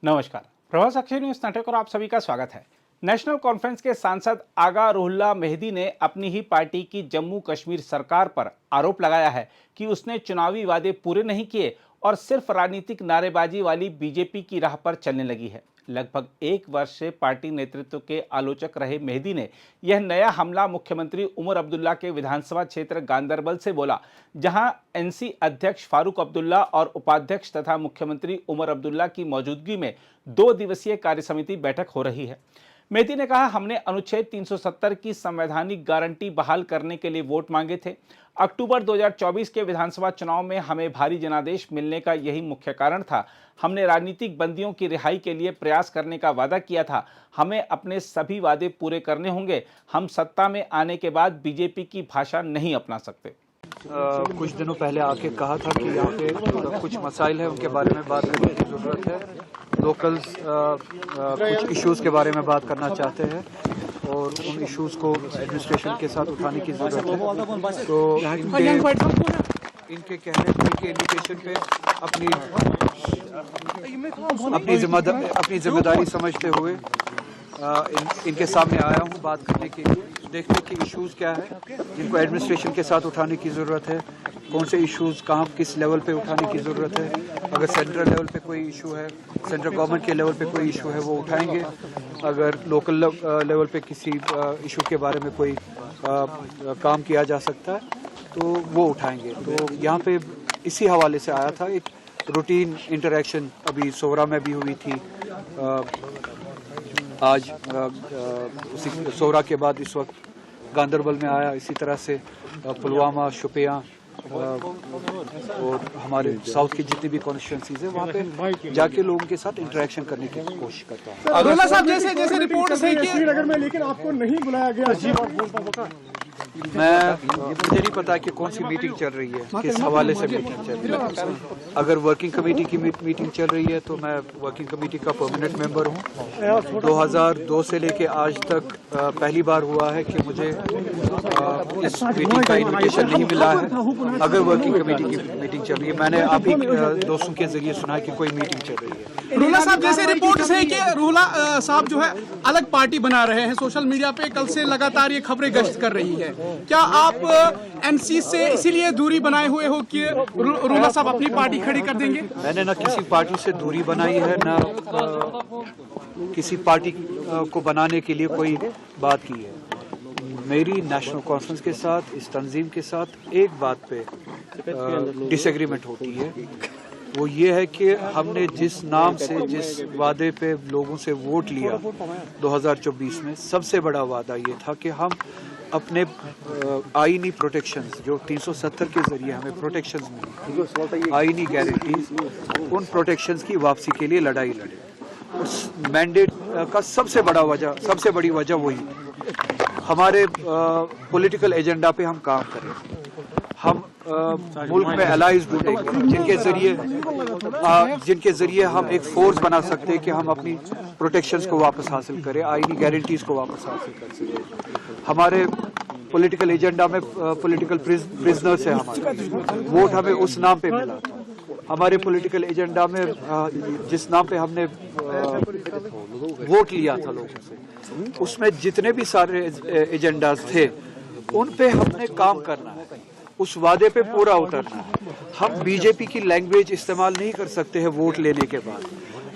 नमस्कार, प्रभात साक्षी न्यूज नाटक और आप सभी का स्वागत है। नेशनल कॉन्फ्रेंस के सांसद आगा रुहुल्लाह मेहदी ने अपनी ही पार्टी की जम्मू कश्मीर सरकार पर आरोप लगाया है कि उसने चुनावी वादे पूरे नहीं किए और सिर्फ राजनीतिक नारेबाजी वाली बीजेपी की राह पर चलने लगी है। लगभग एक वर्ष से पार्टी नेतृत्व के आलोचक रहे मेहदी ने यह नया हमला मुख्यमंत्री उमर अब्दुल्ला के विधानसभा क्षेत्र गांदरबल से बोला, जहां एनसी अध्यक्ष फारूक अब्दुल्ला और उपाध्यक्ष तथा मुख्यमंत्री उमर अब्दुल्ला की मौजूदगी में 2 दिवसीय कार्यसमिति बैठक हो रही है। मेहदी ने कहा, हमने अनुच्छेद 370 की संवैधानिक गारंटी बहाल करने के लिए वोट मांगे थे। अक्टूबर 2024 के विधानसभा चुनाव में हमें भारी जनादेश मिलने का यही मुख्य कारण था। हमने राजनीतिक बंदियों की रिहाई के लिए प्रयास करने का वादा किया था। हमें अपने सभी वादे पूरे करने होंगे। हम सत्ता में आने के बाद बीजेपी की भाषा नहीं अपना सकते। कुछ दिनों पहले आके कहा था कि यहाँ पे कुछ मसाइल हैं, उनके बारे में बात करने की ज़रूरत है। लोकल्स कुछ इश्यूज़ के बारे में बात करना चाहते हैं और उन इश्यूज़ को एडमिनिस्ट्रेशन के साथ उठाने की ज़रूरत है। तो इनके कहने इनके इन्विटेशन पे अपनी जिम्मेदारी समझते हुए इनके सामने आया हूँ बात करने के लिए, देखने के इश्यूज़ क्या है जिनको एडमिनिस्ट्रेशन के साथ उठाने की ज़रूरत है, कौन से इश्यूज़ कहाँ किस लेवल पे उठाने की ज़रूरत है। अगर सेंट्रल लेवल पे कोई इशू है, सेंट्रल गवर्नमेंट के लेवल पे कोई इशू है, वो उठाएंगे। अगर लोकल लेवल पे किसी इशू के बारे में कोई काम किया जा सकता है तो वो उठाएंगे। तो यहाँ पे इसी हवाले से आया था। एक रूटीन इंटरेक्शन अभी सोहरा में भी हुई थी, आज उसी सोहरा के बाद इस वक्त गांदरबल में आया। इसी तरह से पुलवामा, शोपियां और हमारे साउथ की जितनी भी कॉन्स्टिट्यूंसीज है वहाँ पे जाके लोगों के साथ इंटरेक्शन करने की कोशिश करता हूँ। रुहुल्लाह साहब, जैसे रिपोर्ट है कि श्रीनगर में, लेकिन आपको नहीं बुलाया गया। मुझे नहीं पता कि कौन सी मीटिंग चल रही है, किस हवाले से मीटिंग चल रही है। अगर वर्किंग कमेटी की मीटिंग चल रही है तो मैं वर्किंग कमेटी का परमानेंट मेंबर हूँ। 2002 से लेके आज तक पहली बार हुआ है कि मुझे इस मीटिंग का इन्विटेशन नहीं मिला है। अगर वर्किंग कमेटी की मीटिंग चल रही है, मैंने आप ही दोस्तों के जरिए सुना कि कोई मीटिंग चल रही है। रुहुल्लाह साहब, जैसे रिपोर्ट है कि रुहुल्लाह साहब जो है अलग पार्टी बना रहे हैं, सोशल मीडिया पे कल से लगातार ये खबरें गश्त कर रही है। क्या आप एनसी से इसीलिए दूरी बनाए हुए हो कि रुहुल्लाह साहब अपनी पार्टी खड़ी कर देंगे? मैंने ना किसी पार्टी से दूरी बनाई है, ना किसी पार्टी को बनाने के लिए कोई बात की है। मेरी नेशनल कॉन्फ्रेंस के साथ, इस तंजीम के साथ एक बात पे डिसएग्रीमेंट होती है। वो ये है कि हमने जिस नाम से, जिस वादे पे लोगों से वोट लिया 2024 में, सबसे बड़ा वादा ये था कि हम अपने आईनी प्रोटेक्शंस जो 370 के जरिए हमें प्रोटेक्शंस मिली, आईनी गारंटीज, उन प्रोटेक्शंस की वापसी के लिए लड़ाई लड़े। उस मैंडेट का सबसे बड़ी वजह वही हमारे पॉलिटिकल एजेंडा पे हम काम करें। हम मुल्क में एलाइज ढूंढेंगे जिनके जरिए हम एक फोर्स बना सकते हैं कि हम अपनी प्रोटेक्शंस को वापस हासिल करें, आईनी गारंटीज को वापस हासिल कर सकें। हमारे पॉलिटिकल एजेंडा में पॉलिटिकल प्रिजनर्स है, हमारे वोट हमें उस नाम पे मिला था। हमारे पॉलिटिकल एजेंडा में जिस नाम पे हमने वोट लिया था लोगों से, उसमें जितने भी सारे एजेंडाज थे उन पे हमने काम करना है, उस वादे पे पूरा उतरना है। हम बीजेपी की लैंग्वेज इस्तेमाल नहीं कर सकते हैं वोट लेने के बाद।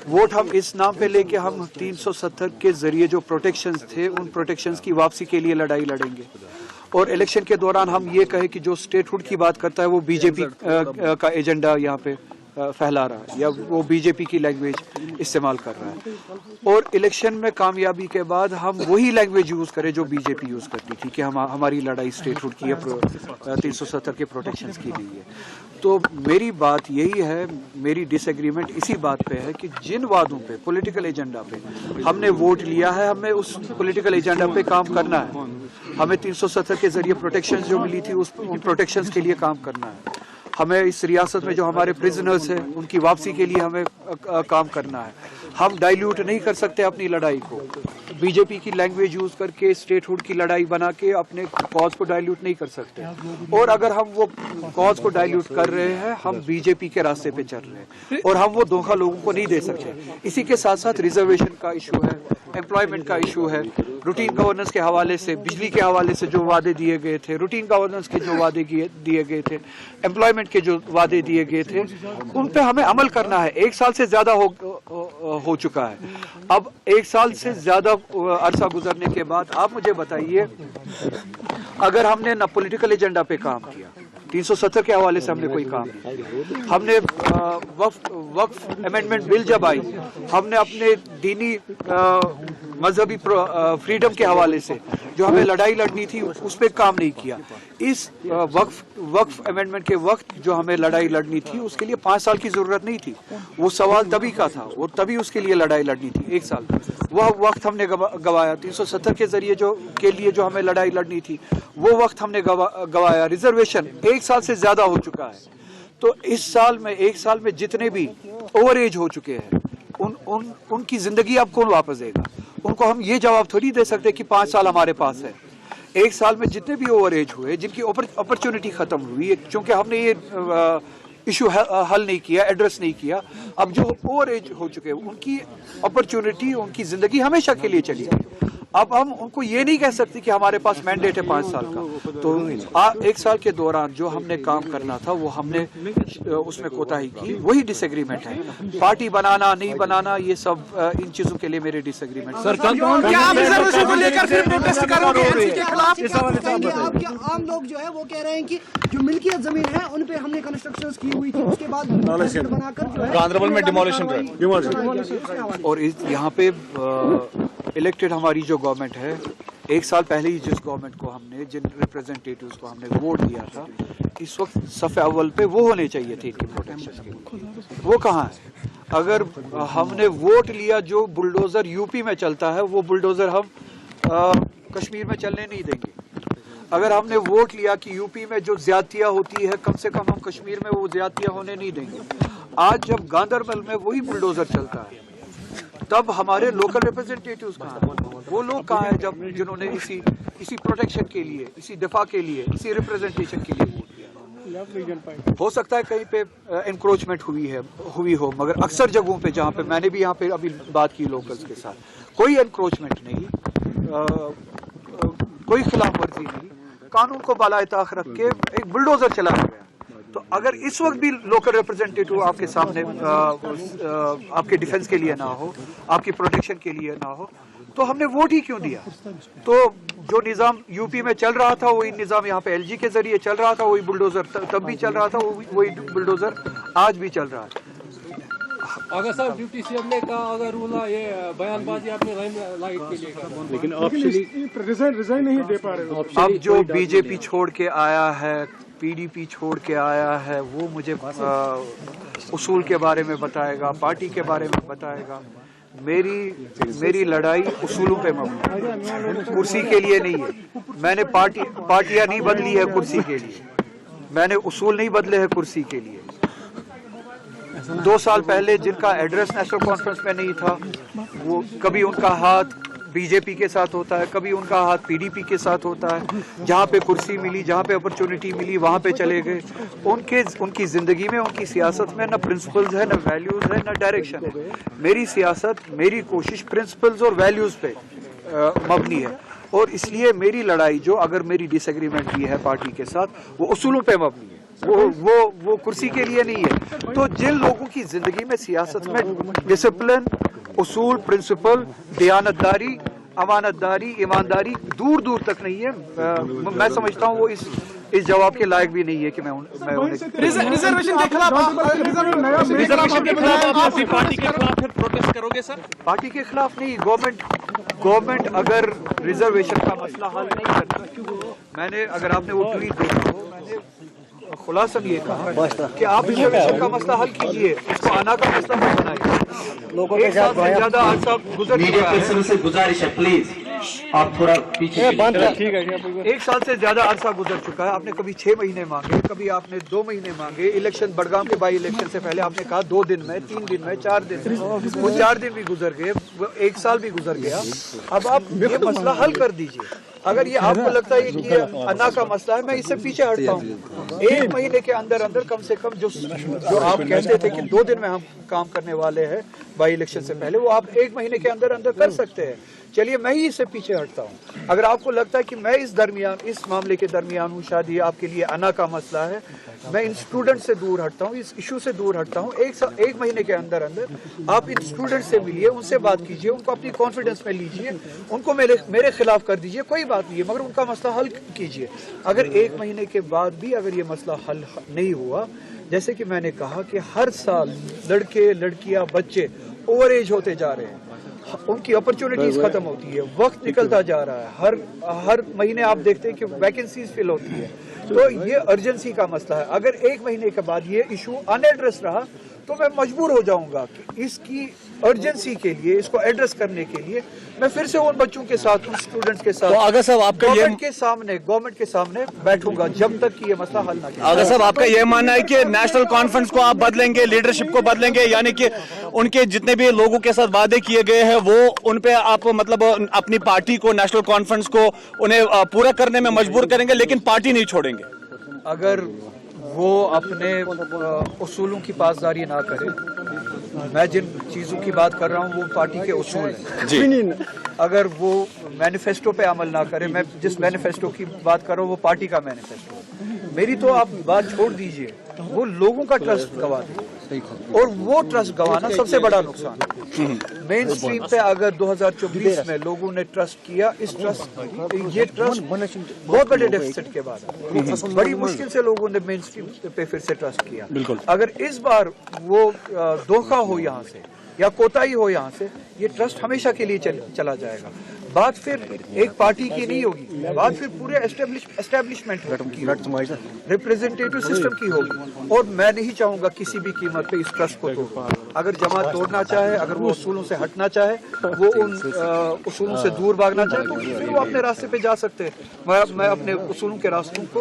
वोट हम इस नाम पे लेके हम 370 के जरिए जो प्रोटेक्शंस थे, उन प्रोटेक्शंस की वापसी के लिए लड़ाई लड़ेंगे। और इलेक्शन के दौरान हम ये कहे कि जो स्टेटहुड की बात करता है वो बीजेपी का एजेंडा यहाँ पे फैला रहा है या वो बीजेपी की लैंग्वेज इस्तेमाल कर रहा है। और इलेक्शन में कामयाबी के बाद हम वही लैंग्वेज यूज करें जो बीजेपी यूज करती थी कि हमारी लड़ाई स्टेटहुड की है, 370 के प्रोटेक्शंस की लिए है। तो मेरी बात यही है, मेरी डिसएग्रीमेंट इसी बात पे है कि जिन वादों पे, पॉलिटिकल एजेंडा पे हमने वोट लिया है, हमें उस पॉलिटिकल एजेंडा पे काम करना है। हमें 370 के जरिए प्रोटेक्शन जो मिली थी उन प्रोटेक्शंस के लिए काम करना है। हमें इस रियासत में जो हमारे प्रिजनर्स हैं उनकी वापसी के लिए हमें काम करना है। हम डाइल्यूट नहीं कर सकते अपनी लड़ाई को। बीजेपी की लैंग्वेज यूज करके स्टेटहुड की लड़ाई बना के अपने कॉज को डाइल्यूट नहीं कर सकते। और अगर हम वो कॉज को डाइल्यूट कर रहे हैं, हम बीजेपी के रास्ते पे चल रहे हैं और हम वो धोखा लोगों को नहीं दे सकते। इसी के साथ साथ रिजर्वेशन का इशू है, एम्प्लॉयमेंट का इशू है, रूटीन गवर्नेंस के हवाले से, बिजली के हवाले से जो वादे दिए गए थे, रूटीन गवर्नेंस के जो वादे दिए गए थे, एम्प्लॉयमेंट के जो वादे दिए गए थे, उन पे हमें अमल करना है। 1 साल से ज्यादा हो चुका है। अब 1 साल से ज्यादा अरसा गुजरने के बाद आप मुझे बताइए, अगर हमने ना पॉलिटिकल एजेंडा पे काम किया, 370 के हवाले से हमने कोई काम नहीं किया, हमने वक्फ अमेंडमेंट बिल जब आई, हमने अपने दीनी मजहबी फ्रीडम के हवाले से जो हमें लड़ाई लड़नी थी उस पर काम नहीं किया। इस वक्फ अमेंडमेंट के वक्त जो हमें लड़ाई लड़नी थी उसके लिए 5 साल की जरूरत नहीं थी। वो सवाल तभी का था और तभी उसके लिए लड़ाई लड़नी थी 1 साल। वह वक्त हमने गवाया। 370 के जरिए जो हमें लड़ाई लड़नी थी वो वक्त हमने गवाया। रिजर्वेशन 1 साल से ज्यादा हो चुका है। तो इस साल में 1 साल में जितने भी ओवर एज हो चुके हैं उनकी जिंदगी अब कौन वापस देगा? उनको हम ये जवाब थोड़ी दे सकते कि 5 साल हमारे पास है। 1 साल में जितने भी ओवर एज हुए, जिनकी अपॉर्चुनिटी खत्म हुई, क्योंकि हमने ये इशू हल नहीं किया, एड्रेस नहीं किया, अब जो ओवर एज हो चुके हैं उनकी अपॉर्चुनिटी, उनकी जिंदगी हमेशा के लिए चली गई। अब हम उनको ये नहीं कह सकते कि हमारे पास मैंडेट है 5 साल का। तो 1 साल के दौरान जो हमने काम करना था वो हमने उसमें कोताही की। वही डिसएग्रीमेंट है। पार्टी बनाना नहीं बनाना ये सब इन चीजों के लिए मेरे डिसएग्रीमेंट। क्या आप रिजर्वेशन को लेकर फिर प्रोटेस्ट करोगे एनसी के खिलाफ? आप क्या आम लोग जो है वो कह रहे हैं कि जो मिल्कियत जमीन है उन पे हमने कंस्ट्रक्शंस की हुई थी, उसके बाद बनाकर जो है गांधरबल में डिमोलिशन और यहाँ पे इलेक्टेड हमारी जो गवर्नमेंट है, 1 साल पहले ही जिस गवर्नमेंट को हमने, जिन रिप्रेजेंटेटिव्स को हमने वोट दिया था, इस वक्त सफ़े अव्वल पे वो होने चाहिए थे इनकी प्रोटेक्शन के लिए। वो कहाँ है? अगर हमने वोट लिया जो बुलडोजर यूपी में चलता है वो बुलडोजर हम कश्मीर में चलने नहीं देंगे। अगर हमने वोट लिया कि यूपी में जो ज्यादतियाँ होती है कम से कम हम कश्मीर में वो ज्यादतियाँ होने नहीं देंगे। आज जब गांधरबल में वही बुलडोजर चलता है तब हमारे लोकल रिप्रेजेंटेटिव्स कहाँ हैं? वो लोग कहाँ हैं जब जिन्होंने इसी प्रोटेक्शन के लिए, इसी दफा के लिए, इसी रिप्रेजेंटेशन के लिए वोट दिया? हो सकता है कहीं पे एनक्रोचमेंट हुई हो, मगर अक्सर जगहों पे जहाँ पे मैंने भी यहाँ पे अभी बात की लोकल्स के साथ, कोई एनक्रोचमेंट नहीं, कोई खिलाफ वर्जी नहीं, कानून को बालाए ताख रख के एक बुलडोजर चलाया गया। तो अगर इस वक्त भी लोकल रिप्रेजेंटेटिव आपके सामने आपके डिफेंस के लिए ना हो, आपकी प्रोटेक्शन के लिए ना हो, तो हमने वोट ही क्यों दिया? तो जो निज़ाम यूपी में चल रहा था वही निज़ाम यहाँ पे एलजी के जरिए चल रहा था, वही बुलडोजर तब भी चल रहा था, वही बुलडोजर आज भी चल रहा है। अगर साहब डिप्टी सीएम ने कहा, अगर रूला ये बयानबाजी आपने लाइट के लिए कहा, लेकिन ऑफिशियली रिजाइन नहीं दे पा रहे। अब जो बीजेपी छोड़ के आया है, पीडीपी छोड़ के आया है, वो मुझे उसूल के बारे में बताएगा, पार्टी के बारे में बताएगा। मेरी लड़ाई उसूलों पे मबनी है, कुर्सी के लिए नहीं है। मैंने पार्टियां नहीं बदली है कुर्सी के लिए, मैंने उसूल नहीं बदले हैं कुर्सी के लिए। 2 साल पहले जिनका एड्रेस नेशनल कॉन्फ्रेंस में नहीं था, वो कभी उनका हाथ बीजेपी के साथ होता है, कभी उनका हाथ पीडीपी के साथ होता है। जहाँ पे कुर्सी मिली, जहाँ पे अपॉर्चुनिटी मिली, वहाँ पे चले गए। उनकी जिंदगी में, उनकी सियासत में न प्रिंसिपल्स है, न वैल्यूज है, न डायरेक्शन है। मेरी सियासत, मेरी कोशिश प्रिंसिपल्स और वैल्यूज पे मबनी है, और इसलिए मेरी लड़ाई जो अगर मेरी डिसएग्रीमेंट भी है पार्टी के साथ, वो उसूलों पे मबनी है, वो कुर्सी के लिए नहीं है। तो जिन लोगों की जिंदगी में, सियासत में डिसिप्लिन, उसूल, प्रिंसिपल, दयानतदारी, अमानतदारी, ईमानदारी दूर दूर तक नहीं है, मैं समझता हूँ वो इस जवाब के लायक भी नहीं है कि मैं उन्हें रिजर्वेशन के खिलाफ पार्टी के खिलाफ फिर प्रोटेस्ट करोगे सर? पार्टी के खिलाफ नहीं, गवर्नमेंट अगर रिजर्वेशन का मसला हल नहीं करता, मैंने, अगर आपने वो ट्वीट देखा हो, मैंने खुलासा ये कहा कि आप रिजर्वेशन का मसला हल कीजिए, इसको आना का मसला मत बनाइए। 1 साल से ज्यादा अर्सा गुजर चुका है। गुजारिश है प्लीज। आप थोड़ा पीछे ठीक है। 1 साल से ज्यादा अरसा गुजर चुका है। आपने कभी 6 महीने मांगे, कभी आपने 2 महीने मांगे। इलेक्शन बड़गाम के बाई इलेक्शन से पहले आपने कहा 2 दिन में, 3 दिन में, 4 दिन में। वो 4 दिन भी गुजर गए, 1 साल भी गुजर गया। अब आप ये मसला हल कर दीजिए। अगर ये आपको लगता है कि ये अन्ना का मसला है, मैं इससे पीछे हटता हूँ। 1 महीने के अंदर अंदर कम से कम जो आप कहते थे कि 2 दिन में हम काम करने वाले हैं बाई इलेक्शन से पहले, वो आप 1 महीने के अंदर अंदर कर सकते हैं। चलिए मैं ही इससे पीछे हटता हूँ। अगर आपको लगता है कि मैं इस मामले के दरमियान हूँ, शायद ये आपके लिए अन्ना का मसला है, मैं इन स्टूडेंट से दूर हटता हूँ, इस इशू से दूर हटता हूँ। 1 महीने के अंदर अंदर आप इन स्टूडेंट से मिलिए, उनसे बात कीजिए, उनको अपनी कॉन्फिडेंस में लीजिए, उनको मेरे खिलाफ कर दीजिए, कोई बात नहीं है, मगर उनका मसला हल कीजिए। अगर 1 महीने के बाद भी अगर ये मसला हल नहीं हुआ, जैसे कि मैंने कहा कि हर साल लड़के लड़कियां बच्चे ओवर एज होते जा रहे हैं, उनकी अपॉर्चुनिटीज खत्म होती है, वक्त निकलता जा रहा है, हर महीने आप देखते हैं कि वैकेंसीज फिल होती है। तो ये अर्जेंसी का मसला है। अगर 1 महीने के बाद ये इशू अनएड्रेस रहा तो मैं मजबूर हो जाऊंगा कि इसकी अर्जेंसी के लिए, इसको एड्रेस करने के लिए मैं फिर से उन बच्चों के साथ, उन स्टूडेंट्स के साथ, तो अगर साहब आपका गवर्नमेंट के सामने बैठूंगा जब तक कि ये मसला हल ना किया। अगर साहब आपका ये मानना है कि नेशनल कॉन्फ्रेंस को आप बदलेंगे, लीडरशिप को बदलेंगे, यानी कि उनके जितने भी लोगों के साथ वादे किए गए हैं वो उन पे आप मतलब अपनी पार्टी को, नेशनल कॉन्फ्रेंस को उन्हें पूरा करने में मजबूर करेंगे, लेकिन पार्टी नहीं छोड़ेंगे? अगर वो अपने उसूलों की पासदारी ना करे, मैं जिन चीज़ों की बात कर रहा हूँ वो पार्टी के उसूल हैं जी। अगर वो मैनिफेस्टो पे अमल ना करे, मैं जिस मैनिफेस्टो की बात कर रहा हूँ वो पार्टी का मैनिफेस्टो है। मेरी तो आप बात छोड़ दीजिए, वो लोगों का ट्रस्ट गवा दे, और वो ट्रस्ट गवाना सबसे बड़ा नुकसान है। मेन स्ट्रीम पे अगर 2024 में लोगों ने ट्रस्ट किया, ये ट्रस्ट बहुत बड़े डेफिसिट के बाद बड़ी मुश्किल से लोगों ने मेन स्ट्रीम पे फिर से ट्रस्ट किया। बिल्कुल। अगर इस बार वो धोखा हो यहाँ से या कोताही हो यहाँ से, ये ट्रस्ट हमेशा के लिए चला जाएगा। बात फिर एक पार्टी की नहीं होगी, बात फिर पूरे एस्टेब्लिशमेंट की, रिप्रेजेंटेटिव सिस्टम की होगी। और मैं नहीं चाहूंगा किसी भी कीमत पे इस ट्रस्ट को तोड़ना। अगर जमात तोड़ना चाहे, अगर वो उसूलों से हटना चाहे, वो उन उसूलों से दूर भागना चाहे, तो फिर वो अपने रास्ते पे जा सकते हैं। मैं अपने उसूलों के रास्तों को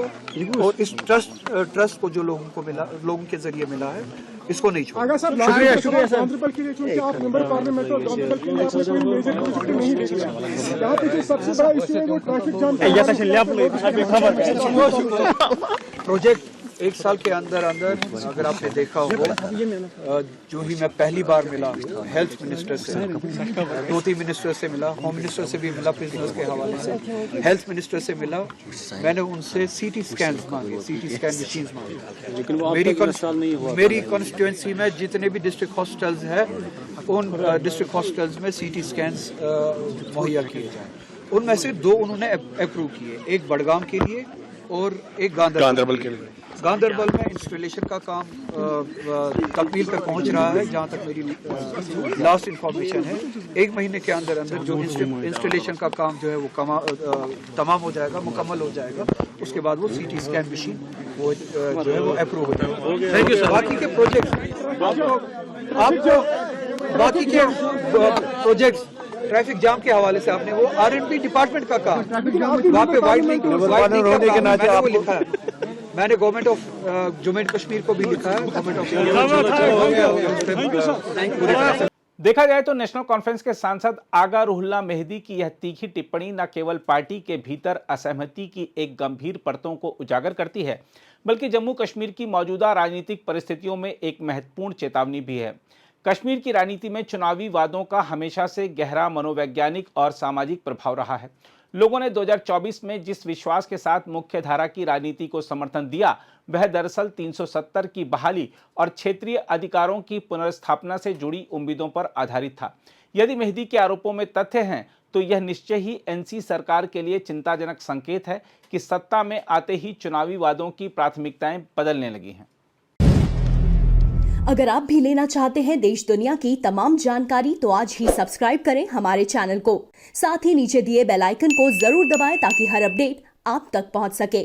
और इस ट्रस्ट को जो लोगों को मिला, लोगों के जरिए मिला है, इसको नहीं छोड़। शुक्रिया के लिए, क्योंकि आप मेंबर पार्लियामेंट हो, गांधरबल के लिए आपने कोई मेजर प्रोजेक्ट नहीं देखा। यहाँ पे जो सबसे बड़ा इशू है वो ट्रैफिक जाम प्रोजेक्ट 1 साल के अंदर अगर आपने देखा हो, जो ही मैं पहली बार मिला हेल्थ मिनिस्टर से, 2-3 मिनिस्टर से मिला, होम मिनिस्टर से भी मिला प्रिजनर्स के हवाले से, हेल्थ मिनिस्टर से मिला, मैंने उनसे सीटी स्कैन मांगे, सीटी स्कैन मशीन मांगी। मेरी कॉन्स्टिट्यूएंसी में जितने भी डिस्ट्रिक्ट हॉस्पिटल्स है, उन डिस्ट्रिक्ट हॉस्पिटल्स में सीटी स्कैन्स मुहैया किए जाए। उनमें से 2 उन्होंने अप्रूव किए, एक बड़गाम के लिए और एक गांधरबल के लिए। गांधरबल में इंस्टॉलेशन का काम तकमील पर पहुंच रहा है, जहां तक मेरी लास्ट इंफॉर्मेशन है। 1 महीने के अंदर अंदर जो इंस्टॉलेशन का काम जो है वो तमाम हो जाएगा, मुकम्मल हो जाएगा। उसके बाद वो सीटी स्कैन मशीन वो जो है वो अप्रूव हो जाएगा। Thank you sir. बाकी के प्रोजेक्ट्स ट्रैफिक जाम के हवाले से आपने वो R&B डिपार्टमेंट का काम, वहाँ पे वाइडनिंग का मैंने वो लिखा है। मैंने government of Jammu and Kashmir को भी लिखा है, गवर्नमेंट ऑफ। देखा जाए तो नेशनल कॉन्फ्रेंस के सांसद आगा रुहुल्ला मेहदी की यह तीखी टिप्पणी न केवल पार्टी के भीतर असहमति की एक गंभीर परतों को उजागर करती है, बल्कि जम्मू कश्मीर की मौजूदा राजनीतिक परिस्थितियों में एक महत्वपूर्ण चेतावनी भी है। कश्मीर की राजनीति में चुनावी वादों का हमेशा से गहरा मनोवैज्ञानिक और सामाजिक प्रभाव रहा है। लोगों ने 2024 में जिस विश्वास के साथ मुख्य धारा की राजनीति को समर्थन दिया, वह दरअसल 370 की बहाली और क्षेत्रीय अधिकारों की पुनर्स्थापना से जुड़ी उम्मीदों पर आधारित था। यदि मेहदी के आरोपों में तथ्य हैं, तो यह निश्चय ही एनसी सरकार के लिए चिंताजनक संकेत है कि सत्ता में आते ही चुनावी वादों की प्राथमिकताएं बदलने लगी हैं। अगर आप भी लेना चाहते हैं देश दुनिया की तमाम जानकारी, तो आज ही सब्सक्राइब करें हमारे चैनल को। साथ ही नीचे दिए बेल आइकन को जरूर दबाएं ताकि हर अपडेट आप तक पहुंच सके।